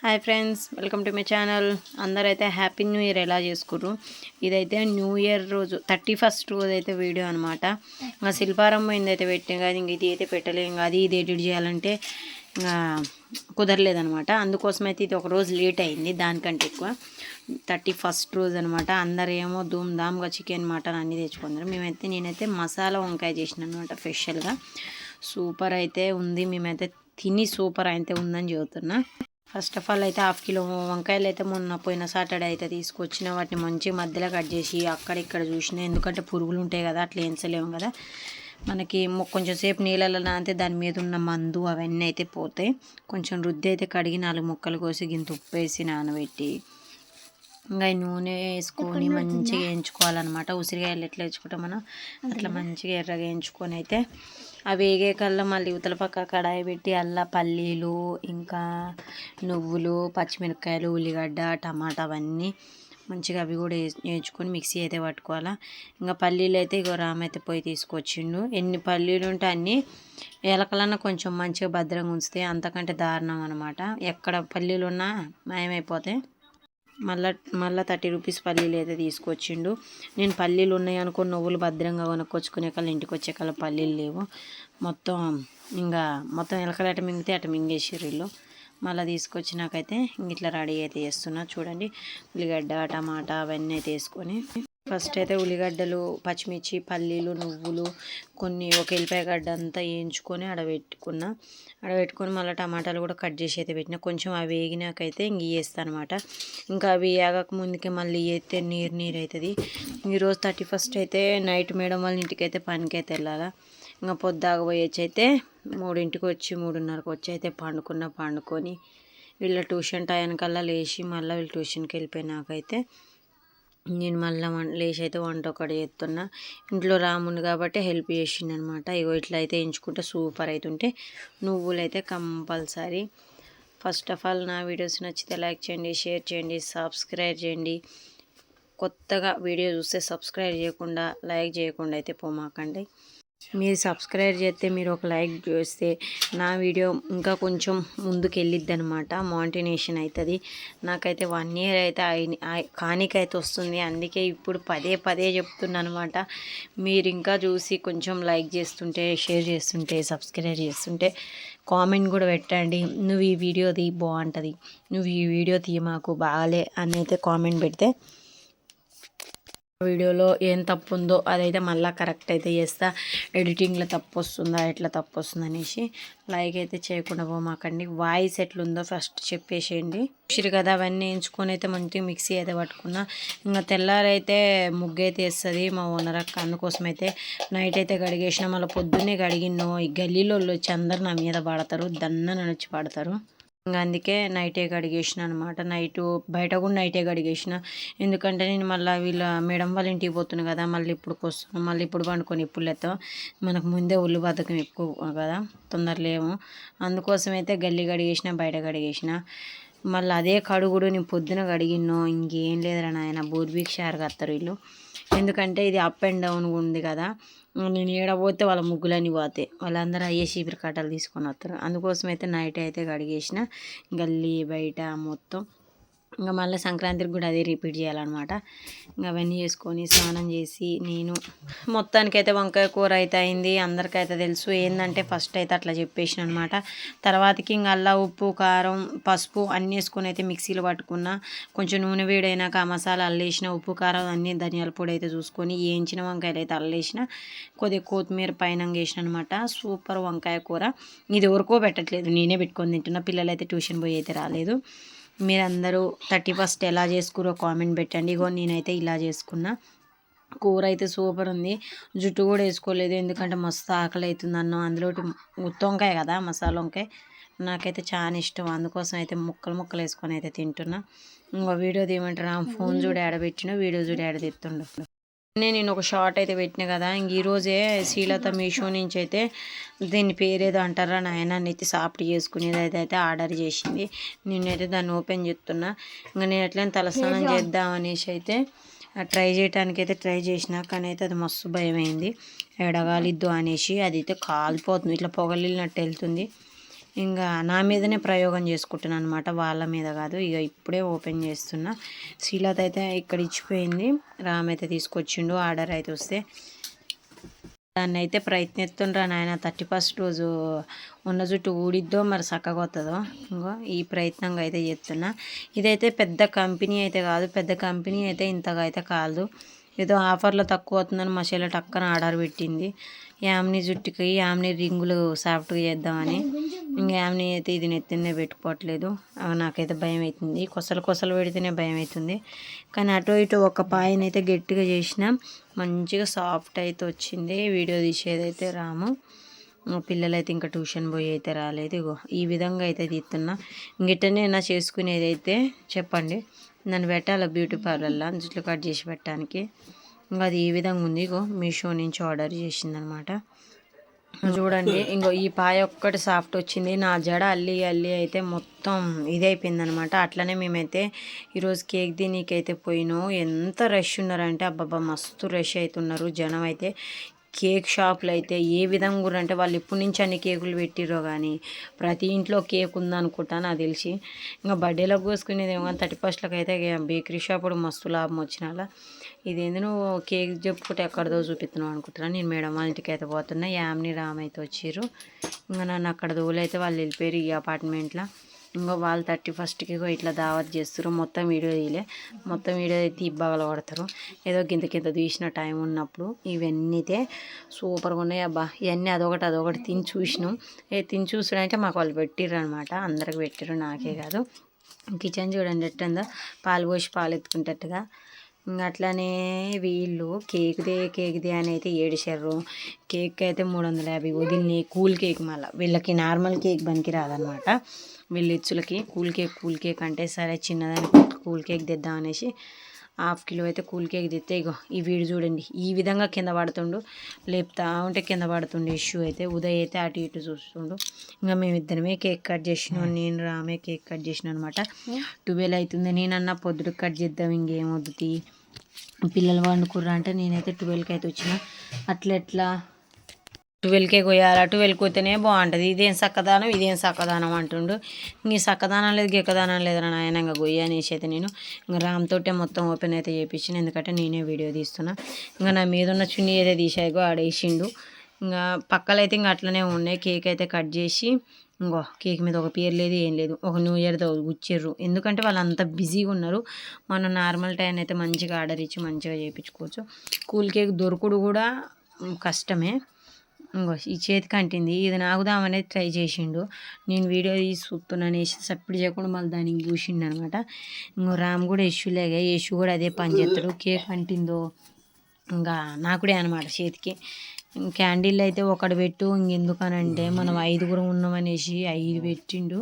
Hi friends, welcome to my channel. అందరైతే happy new year ఎలా చేసుకుర్రు? ఇదైతే న్యూ ఇయర్ రోజు 31st రోజు అయితే వీడియో అనమాట. ఇంకా శిల్పారంభం అయితే పెట్టాం కదా, ఇంక ఇది అయితే పెట్టలేం. ఇంకా ఇది ఎడిట్ చేయాలంటే ఇంకా కుదరలేదనమాట. అందుకోసం అయితే ఇది ఒక రోజు లేట్ అయింది, దానికంటే ఎక్కువ. 31st రోజు అనమాట. అందరు ఏమో ధూమ్ధామ్గా చికెన్ మటన్ అన్నీ తెచ్చుకున్నారు. నేనైతే మసాలా వంకాయ చేసిన అనమాట స్పెషల్గా. సూపర్ అయితే ఉంది. మేమైతే తిని సూపర్ అయితే ఉందని చెబుతున్నా. ఫస్ట్ ఆఫ్ ఆల్ అయితే 1/2 కిలో వంకాయలు అయితే పోయిన సాటర్డే అయితే తీసుకొచ్చిన. వాటిని మంచి మధ్యలో కట్ చేసి అక్కడిక్కడ చూసిన, ఎందుకంటే పురుగులు ఉంటాయి కదా, అట్లా ఎంచలేము కదా. మనకి కొంచెం సేపు నీళ్ళలో నానితే దాని మీద ఉన్న మందు అవన్నీ అయితే పోతాయి. కొంచెం రుద్ది అయితే కడిగి 4 ముక్కలు కోసి గింత ఉప్పు వేసి నానబెట్టి ఇంకా నూనె వేసుకొని మంచిగా వేయించుకోవాలన్నమాట. ఉసిరికాయలు ఎట్లా వేయించుకుంటాం మనం అట్లా మంచిగా ఎర్రగా వేయించుకొని అయితే అవి వేగే కల్లా మళ్ళీ ఉతల పక్క కడాయి పెట్టి అల్లా పల్లీలు, ఇంకా నువ్వులు, పచ్చిమిరపకాయలు, ఉల్లిగడ్డ, టమాటా అవన్నీ మంచిగా అవి కూడా వేయించుకొని మిక్సీ అయితే పట్టుకోవాలా. ఇంకా పల్లీలు అయితే ఇగో రామ్ అయితే పోయి తీసుకొచ్చిండు. ఎన్ని పల్లీలు ఉంటే అన్ని ఎలకలన్నా కొంచెం మంచిగా భద్రంగా ఉంచితే, అంతకంటే దారుణం అనమాట. ఎక్కడ పల్లీలు ఉన్నా మాయమైపోతాయి. మళ్ళీ 30 రూపీస్ పల్లీలు అయితే తీసుకొచ్చిండు. నేను పల్లీలు ఉన్నాయి అనుకుని నువ్వులు భద్రంగా కొనుక్కొచ్చుకునే కల్లా ఇంటికి వచ్చే కల్లా పల్లీలు లేవు. మొత్తం ఎలకలు అట మింగితే అట మింగేసారు వీళ్ళు. మళ్ళీ తీసుకొచ్చినాకైతే ఇట్లా రెడీ అయితే చేస్తున్నా. చూడండి, ఉల్లిగడ్డ, టమాటా అవన్నీ అయితే వేసుకొని ఫస్ట్ అయితే ఉల్లిగడ్డలు, పచ్చిమిర్చి, పల్లీలు, నువ్వులు, ఒక ఎల్లిపాయ గడ్డ అంతా వేయించుకొని ఆడబెట్టుకొని మళ్ళీ టమాటాలు కూడా కట్ చేసి అయితే పెట్టిన. కొంచెం అవి వేగినాకైతే ఇంక వేస్తాను అనమాట. ఇంకా అవి వేగక ముందుకే మళ్ళీ వేస్తే నీరు అవుతుంది. ఈరోజు 31st అయితే నైట్ మేడం వాళ్ళ ఇంటికి అయితే పనికైతే వెళ్ళాలా. ఇంకా పొద్దాక పోయొచ్చి అయితే 3ంటికి వచ్చి 3:30కి వచ్చి అయితే పండుకొని వీళ్ళ ట్యూషన్ టైంకల్లా లేచి మళ్ళీ వీళ్ళు ట్యూషన్కి వెళ్ళిపోయినాకైతే నేను మళ్ళీ లేచి అయితే వంట ఒకటి చేస్తున్నా. ఇంట్లో రాముండు కాబట్టి హెల్ప్ చేసిండు అనమాట. ఇగో ఇట్లా అయితే ఎంచుకుంటే సూపర్ అవుతుంటే నువ్వులు అయితే కంపల్సరీ. ఫస్ట్ ఆఫ్ ఆల్ నా వీడియోస్ నచ్చితే లైక్ చేయండి, షేర్ చేయండి, సబ్స్క్రైబ్ చేయండి. కొత్తగా వీడియో చూస్తే సబ్స్క్రైబ్ చేయకుండా లైక్ చేయకుండా అయితే పోమాకండి. మీరు సబ్స్క్రైబ్ చేస్తే, మీరు ఒక లైక్ చేస్తే నా వీడియో ఇంకా కొంచెం ముందుకు వెళ్ళిద్ది అనమాట. మానిటైజేషన్ అవుతుంది. నాకైతే 1 year అయితే కానికైతే వస్తుంది. అందుకే ఇప్పుడు పదే చెప్తున్నాను అనమాట. మీరు ఇంకా చూసి కొంచెం లైక్ చేస్తుంటే, షేర్ చేస్తుంటే, సబ్స్క్రైబ్ చేస్తుంటే కామెంట్ కూడా పెట్టండి. నువ్వు ఈ వీడియో బాగుంటుంది, నువ్వు ఈ వీడియో మాకు బాగాలే అని అయితే కామెంట్ పెడితే వీడియోలో ఏం తప్పు ఉందో అదైతే మళ్ళీ కరెక్ట్ అయితే చేస్తా. ఎడిటింగ్లో తప్పు వస్తుందా, ఎట్లా తప్పు వస్తుంది అనేసి లైక్ అయితే చేయకుండా పోమాకండి. వాయిస్ ఎట్లుందో ఫస్ట్ చెప్పేసేయండి. చూసిరు కదా, అవన్నీ ఎంచుకొని అయితే మంచిగా మిక్సీ అయితే పట్టుకున్నా. ఇంకా తెల్లారైతే ముగ్గు అయితే వేస్తుంది మా ఓనర్ అక్క. అందుకోసం అయితే నైట్ అయితే కడిగేసిన. మళ్ళీ పొద్దున్నే కడిగిన్నో ఈ గల్లీలో వచ్చి అందరు నా మీద పడతారు, దన్న వచ్చి పడతారు. ఇంకా అందుకే నైటే కడిగేసిన అనమాట. బయట కూడా నైటే కడిగేసిన. ఎందుకంటే నేను మళ్ళీ వీళ్ళ మేడం వాళ్ళ ఇంటికి పోతున్నాను కదా, మళ్ళీ వస్తున్నాను, మళ్ళీ ఇప్పుడు పండుకొని ఇప్పుడు లేస్తాం. మనకు ముందే ఒళ్ళు బద్ధకం ఎక్కువ కదా, తొందరలేము. అందుకోసం అయితే గల్లీ కడిగేసిన, బయట కడిగేసిన. మళ్ళీ అదే కడుగుడు నేను పొద్దున కడిగిన్నో ఇంకేం లేదురా నాయన, బోర్బీకి షార్గా వస్తారు వీళ్ళు. ఎందుకంటే ఇది అప్ అండ్ డౌన్ ఉంది కదా, నేను ఏడపోతే వాళ్ళ ముగ్గులన్నీ పోతాయి. వాళ్ళందరూ అయ్యే చీపురు కట్టలు తీసుకొని వస్తారు. అందుకోసం అయితే నైట్ అయితే కడిగేసిన గల్లీ బయట మొత్తం. ఇంకా మళ్ళీ సంక్రాంతికి కూడా అదే రిపీట్ చేయాలన్నమాట. ఇంకా అవన్నీ చేసుకొని స్నానం చేసి నేను మొత్తానికైతే వంకాయ కూర అయితే అయింది. అందరికైతే తెలుసు ఏంటంటే ఫస్ట్ అయితే అట్లా చెప్పేసిన అనమాట. తర్వాతకి ఇంకా అల్లా, ఉప్పు, కారం, పసుపు అన్నీ వేసుకొని అయితే మిక్సీలో పట్టుకున్నా. కొంచెం నూనె వేడైనాక ఆ మసాలా అల్లేసిన, ఉప్పు, కారం అన్నీ ధనియాల పొడి అయితే చూసుకొని వేయించిన వంకాయలు అయితే అల్లేసిన. కొద్దిగా కొత్తిమీర పైన వేసిన అనమాట. సూపర్ వంకాయ కూర. ఇది ఎవరికో పెట్టట్లేదు, నేనే పెట్టుకొని తింటున్నా. పిల్లలు అయితే ట్యూషన్ పోయి అయితే రాలేదు. మీరందరూ 31st ఎలా చేసుకురో కామెంట్ పెట్టండి. ఇగో నేనైతే ఇలా చేసుకున్నా. కూర అయితే సూపర్ ఉంది. జుట్టు కూడా వేసుకోలేదు, ఎందుకంటే మస్తు ఆకలి అవుతుంది అన్నం. అందులో గుత్తి వంకాయ కదా, మసాలా వంకాయ నాకైతే చాలా ఇష్టం. అందుకోసం అయితే ముక్కలు వేసుకొని అయితే తింటున్నా. ఇంకో వీడియో తీయమంటారా, ఫోన్ చూడు ఆడబెట్టిన, వీడియో చూడు ఆడదిస్తుండు. నేను ఒక షార్ట్ అయితే పెట్టిన కదా, ఇంక ఈరోజే శ్రీలత మీషో నుంచి అయితే దీని పేరేదో అంటారా నాయన అయితే సాఫ్ట్ చేసుకునేది అయితే ఆర్డర్ చేసింది. నేనైతే దాన్ని ఓపెన్ చేస్తున్నా. ఇంకా నేను ఎట్లయినా తలస్నానం చేద్దాం అనేసి అయితే ట్రై చేయడానికి అయితే ట్రై చేసిన. కానీ అయితే అది మస్తు భయమైంది, ఎడగాలిద్దు అనేసి. అది అయితే కాలిపోతుంది, ఇట్లా పొగలినట్టు వెళ్తుంది. ఇంకా నా మీదనే ప్రయోగం చేసుకుంటున్నాను అనమాట, వాళ్ళ మీద కాదు. ఇక ఇప్పుడే ఓపెన్ చేస్తున్నా. శ్రీలత అయితే ఇక్కడ ఇచ్చిపోయింది, రామ్ అయితే తీసుకొచ్చిండు. ఆర్డర్ అయితే వస్తే దాన్ని అయితే ప్రయత్నిస్తుండ్రా నాయన. 31st రోజు ఉన్న జుట్టు ఊడిద్దో మరి చక్కగా వస్తుందో. ఇంకో ఈ ప్రయత్నంగా అయితే చేస్తున్నా. ఇదైతే పెద్ద కంపెనీ అయితే కాదు, పెద్ద కంపెనీ అయితే ఇంతగా అయితే కాదు. ఏదో ఆఫర్లో తక్కువ అవుతుందని మా చెల్లె టక్కన ఆర్డర్ పెట్టింది. యామిని జుట్టుకి యామిని రింగులు సాఫ్ట్గా చేద్దామని. ఇంకా యామిని అయితే ఇది నెత్తినే పెట్టుకోవట్లేదు. నాకైతే భయం అవుతుంది, కొసలు పెడితేనే భయం అవుతుంది. కానీ అటు ఇటు ఒక పాయనైతే గట్టిగా చేసిన మంచిగా సాఫ్ట్ అయితే వచ్చింది. వీడియో తీసేదైతే రాము. పిల్లలైతే ఇంకా ట్యూషన్ పోయి అయితే రాలేదు. ఇగో ఈ విధంగా అయితే తీస్తున్నా. ఇంగిట్టనే నా చేసుకునేదైతే చెప్పండి, నన్ను పెట్టాలి బ్యూటీ పార్లర్లో జుట్లు కట్ చేసి పెట్టడానికి. ఇంకా అది ఈ విధంగా ఉంది. ఇగో మీషో నుంచి ఆర్డర్ చేసిందనమాట. చూడండి, ఇంకో ఈ పాయ ఒక్కటి సాఫ్ట్ వచ్చింది. నా జడ అల్లి అయితే మొత్తం ఇదైపోయింది అనమాట. అట్లనే మేమైతే ఈరోజు కేక్ దీనికైతే పోయినాం. ఎంత రష్ ఉన్నారంటే అబ్బాబ్బా మస్తు రష్ అవుతున్నారు జనం అయితే. కేక్ షాపులు అయితే ఏ విధంగా కూడా అంటే వాళ్ళు ఇప్పటి నుంచి అన్ని కేకులు పెట్టిరో కానీ ప్రతి ఇంట్లో కేక్ ఉందనుకుంటా నాకు తెలిసి. ఇంకా బర్త్డేలకు కోసుకునేది ఏమో 31st అయితే బేకరీ షాపుడు మస్తు లాభం వచ్చిన. ఇదేంది నువ్వు కేక్ చెప్పుకుంటే ఎక్కడదో చూపిస్తున్నావు అనుకుంటున్నా. నేను మేడం వాళ్ళ ఇంటికి అయితే పోతున్నా. యామిని రామ్ అయితే వచ్చారు. ఇంకా నన్ను అక్కడ దోలైతే వాళ్ళు వెళ్ళిపోయారు ఈ అపార్ట్మెంట్లో. ఇంకో వాళ్ళు 31st ఇట్లా దావత్ చేస్తారు. మొత్తం వీడియో తీయలే, మొత్తం వీడియో అయితే ఇబ్బాగలు పడతారు. ఏదో గింత తీసిన టైం ఉన్నప్పుడు ఇవన్నీ అయితే సూపర్గా ఉన్నాయి. అబ్బా ఇవన్నీ అదొకటి తిని చూసినాం. తిని చూసాడంటే మాకు వాళ్ళు పెట్టిర్రు అనమాట. అందరికి పెట్టిర్రు, నాకే కాదు. కిచెన్ చూడండి ఎట్టుందో, పాలు పోసి పాలు ఎత్తుకుంటట్టుగా. ఇంకా అట్లానే వీళ్ళు కేక్దే అని అయితే ఏడిచారు. కేక్ అయితే 350 వదిలినాయి. కూల్ కేక్ మళ్ళీ వీళ్ళకి నార్మల్ కేక్ పనికి రాదనమాట. వీళ్ళ ఇచ్చులకి కూల్ కేక్ అంటే సరే చిన్నదాన్ని కూల్ కేక్ తెద్దామనేసి 1/2 కిలో అయితే కూల్ కేక్ తెస్తే ఇగో ఈ వీడు చూడండి ఈ విధంగా కింద పడుతుండు. లేపుతా ఉంటే కింద పడుతుండే ఇష్యూ అయితే. ఉదయ్ అయితే అటు ఇటు చూస్తుండు. ఇంకా మేమిద్దరమే కేక్ కట్ చేసినాం. నేను రామే కేక్ కట్ చేసినాం అనమాట. 12 అవుతుంది. నేనన్నా పొద్దుడు కట్ చేద్దాం, ఇంకేం వద్దుతి పిల్లలు వండుకుర్రా అంటే నేనైతే 12కి అయితే వచ్చిన. అట్లా 12కే కొయ్యాలి, 12కి పోతేనే బాగుంటుంది. ఇదేం సక్కదానం అంటుండు. ఇంక సక్కదానం లేదు గెక్కదానం లేదని ఆయన ఇంకా గొయ్యి అనేసి అయితే నేను ఇంకా రామ్తోటే మొత్తం ఓపెన్ అయితే చేయించిన. ఎందుకంటే నేనే వీడియో తీస్తున్నా. ఇంకా నా మీద ఉన్న చున్నీ ఏదో తీసాగో ఆడేసిండు. ఇంకా పక్కలైతే ఇంకా అట్లనే ఉన్నాయి. కేక్ అయితే కట్ చేసి ఇంకో కేక్ మీద ఒక పేరు లేదు ఏం లేదు, ఒక న్యూ ఇయర్తో గుచ్చిర్రు. ఎందుకంటే వాళ్ళు అంత బిజీగా ఉన్నారు. మనం నార్మల్ టైం అయితే మంచిగా ఆర్డర్ ఇచ్చి మంచిగా చేయించుకోవచ్చు. కూల్ కేక్ దొరకడు కూడా కష్టమే. ఇంకో ఈ చేతికి అంటింది. ఇది నాకుదామనేది ట్రై చేసిండు. నేను వీడియో తీసి చూస్తున్నానేసి సప్పుడు చేయకుండా మళ్ళీ దానికి పూసిండు అనమాట. ఇంకో రామ్ కూడా యశులేగా, యశు కూడా అదే పని చేస్తాడు. కేక్ అంటిందో ఇంకా నాకుడే అనమాట చేతికి. క్యాండిల్ అయితే ఒకటి పెట్టు, ఇంకెందుకనంటే మనం 5గురం ఉన్నామనేసి 5 పెట్టిండు.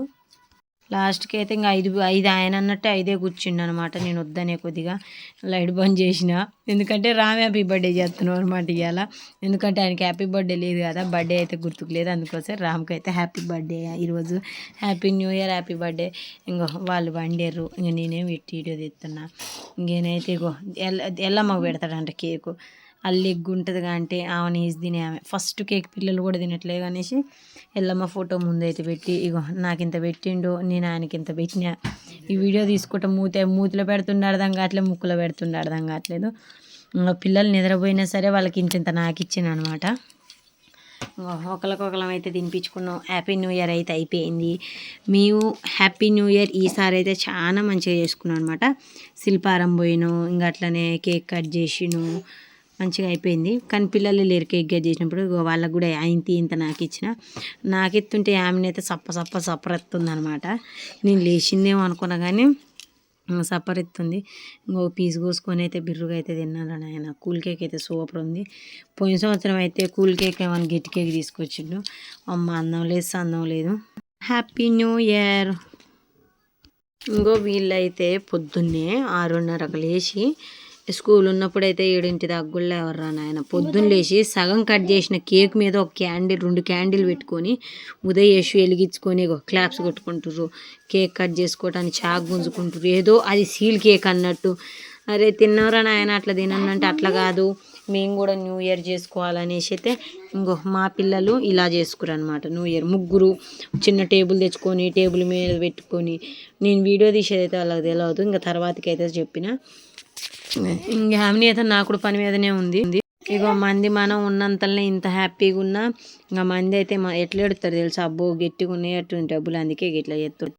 లాస్ట్కి అయితే ఇంకా 5 ఆయన అన్నట్టు 5 కూర్చుండు అనమాట. నేను వద్దనే కొద్దిగా లైట్ బంద్ చేసిన. ఎందుకంటే రామ్ హ్యాపీ బర్త్డే చేస్తున్నాం అనమాట ఇవాళ. ఎందుకంటే ఆయనకి హ్యాపీ బర్త్డే లేదు కదా, బర్త్డే అయితే గుర్తుకు లేదు. అందుకోసం రామ్కి అయితే హ్యాపీ బర్త్డే ఈరోజు. Happy new year, happy birthday. ఇంకో వాళ్ళు వండారు. ఇంక నేనేం వీడియో తీస్తున్నా. ఇంకేనైతే ఇగో ఎల్లమ్మకు పెడతాడంట కేకు. అల్లి ఎగ్గు ఉంటుంది అంటే ఆమెను వేసి తినే ఆమె. ఫస్ట్ కేక్ పిల్లలు కూడా తినట్లేదు అనేసి ఎల్లమ్మ ఫోటో ముందైతే పెట్టి ఇగో నాకు ఇంత పెట్టిండు, నేను ఆయనకి ఇంత పెట్టినా. ఈ వీడియో తీసుకుంటే మూతిలో పెడుతుండే అర్థం కావట్లేదు, ముక్కులో పెడుతుండే అర్థం కావట్లేదు. పిల్లలు నిద్రపోయినా సరే వాళ్ళకి ఇంత నాకు ఇచ్చిన అనమాట. ఒకరికొకరం అయితే తినిపించుకున్నాం. హ్యాపీ న్యూ ఇయర్ అయితే అయిపోయింది. మేము హ్యాపీ న్యూ ఇయర్ ఈసారి అయితే చాలా మంచిగా చేసుకున్నాం అనమాట. శిల్పారం పోయినాం, ఇంకా అట్లనే కేక్ కట్ చేసిను, మంచిగా అయిపోయింది. కానీ పిల్లలు లేరు కేక్ కట్ చేసినప్పుడు. వాళ్ళకు కూడా ఇంత నాకు ఇచ్చిన. నాకు ఎత్తుంటే ఆమెను అయితే సప్పరెత్తుంది అనమాట. నేను లేచిందేమో అనుకున్నా కానీ సప్పరెత్తుంది. ఇంకో పీస్ కోసుకొని అయితే బిర్రుగా అయితే తిన్నాను ఆయన. కూల్ కేక్ అయితే సూపర్ ఉంది. పోయిన సంవత్సరం అయితే కూల్ కేక్ ఏమైనా గట్టి కేక్ తీసుకొచ్చిండు. అమ్మ అందం లేదు సందం లేదు. Happy new year. ఇంకో వీళ్ళైతే పొద్దున్నే 6:30కు లేచి స్కూల్ ఉన్నప్పుడైతే 7 దాకా కూడా ఎవర్రా నాయన. పొద్దున్న లేచి సగం కట్ చేసిన కేక్ మీద ఒక 2 క్యాండిల్ పెట్టుకొని ఉదయేసి వెలిగించుకొని క్లాప్స్ కొట్టుకుంటారు. కేక్ కట్ చేసుకోవటానికి చాకు గుంజుకుంటారు. ఏదో అది సీల్ కేక్ అన్నట్టు. అరే తిన్నవరా నాయన, అట్లా తినంటే అట్లా కాదు, మేము కూడా న్యూ ఇయర్ చేసుకోవాలనేసి అయితే ఇంకో మా పిల్లలు ఇలా చేసుకురు అనమాట. న్యూ ఇయర్ ముగ్గురు చిన్న టేబుల్ తెచ్చుకొని టేబుల్ మీద పెట్టుకొని, నేను వీడియో తీసేదైతే వాళ్ళకి తెలియదు, ఇంకా తర్వాతకి అయితే చెప్పిన. ఇంకా ఆమెని అయితే నాకు కూడా పని మీదనే ఉంది. ఇగో మంది మనం ఉన్నంతలోనే ఇంత హ్యాపీగా ఉన్నా, ఇంకా మంది అయితే ఎట్లా ఎడుతారు తెలుసా, అబ్బో గట్టిగా ఉన్నాయి అటు డబ్బులు, అందుకే ఇట్లా చేస్తారు.